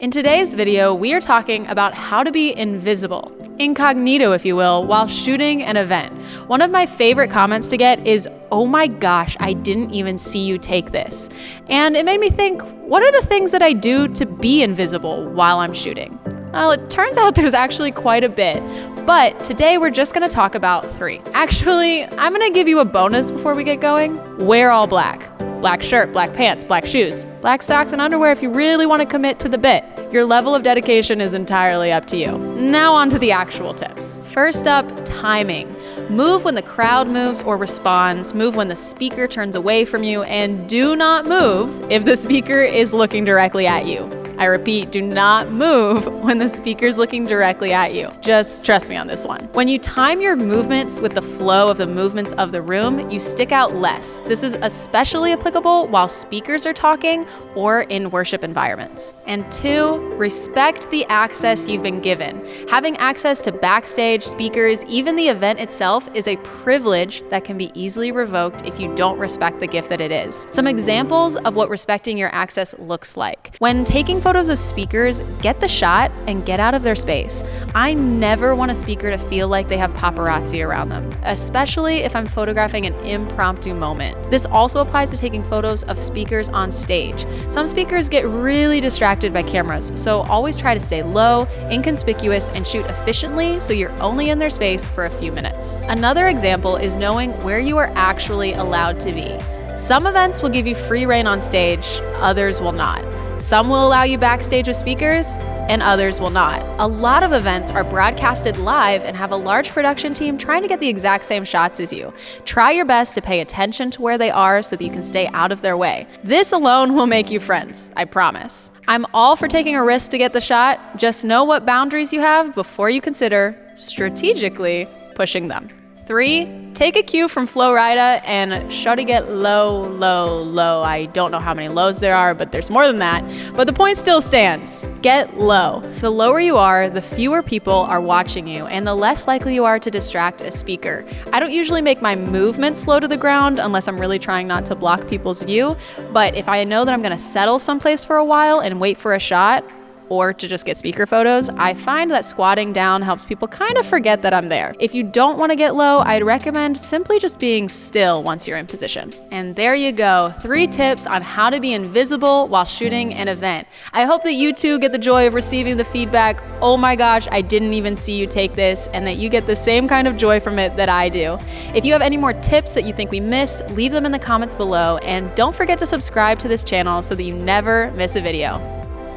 In today's video, we are talking about how to be invisible, incognito if you will, while shooting an event. One of my favorite comments to get is, "Oh my gosh, I didn't even see you take this." And it made me think, what are the things that I do to be invisible while I'm shooting? Well, it turns out there's actually quite a bit, but today we're just gonna talk about 3. Actually, I'm gonna give you a bonus before we get going. Wear all black. Black shirt, black pants, black shoes, black socks and underwear if you really want to commit to the bit. Your level of dedication is entirely up to you. Now on to the actual tips. First up, timing. Move when the crowd moves or responds, move when the speaker turns away from you, and do not move if the speaker is looking directly at you. I repeat, do not move when the speaker's looking directly at you. Just trust me on this one. When you time your movements with the flow of the movements of the room, you stick out less. This is especially applicable while speakers are talking or in worship environments. And 2, respect the access you've been given. Having access to backstage, speakers, even the event itself is a privilege that can be easily revoked if you don't respect the gift that it is. Some examples of what respecting your access looks like. When taking photos of speakers, get the shot and get out of their space. I never want a speaker to feel like they have paparazzi around them, especially if I'm photographing an impromptu moment. This also applies to taking photos of speakers on stage. Some speakers get really distracted by cameras, so always try to stay low, inconspicuous, and shoot efficiently so you're only in their space for a few minutes. Another example is knowing where you are actually allowed to be. Some events will give you free reign on stage, others will not. Some will allow you backstage with speakers, and others will not. A lot of events are broadcasted live and have a large production team trying to get the exact same shots as you. Try your best to pay attention to where they are so that you can stay out of their way. This alone will make you friends, I promise. I'm all for taking a risk to get the shot. Just know what boundaries you have before you consider strategically pushing them. 3, take a cue from Flo Rida and try to get low, low, low. I don't know how many lows there are, but there's more than that. But the point still stands. Get low. The lower you are, the fewer people are watching you, and the less likely you are to distract a speaker. I don't usually make my movement slow to the ground unless I'm really trying not to block people's view, but if I know that I'm gonna settle someplace for a while and wait for a shot, or to just get speaker photos, I find that squatting down helps people kind of forget that I'm there. If you don't want to get low, I'd recommend simply just being still once you're in position. And there you go, 3 tips on how to be invisible while shooting an event. I hope that you too get the joy of receiving the feedback, "Oh my gosh, I didn't even see you take this," and that you get the same kind of joy from it that I do. If you have any more tips that you think we missed, leave them in the comments below, and don't forget to subscribe to this channel so that you never miss a video.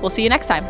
We'll see you next time.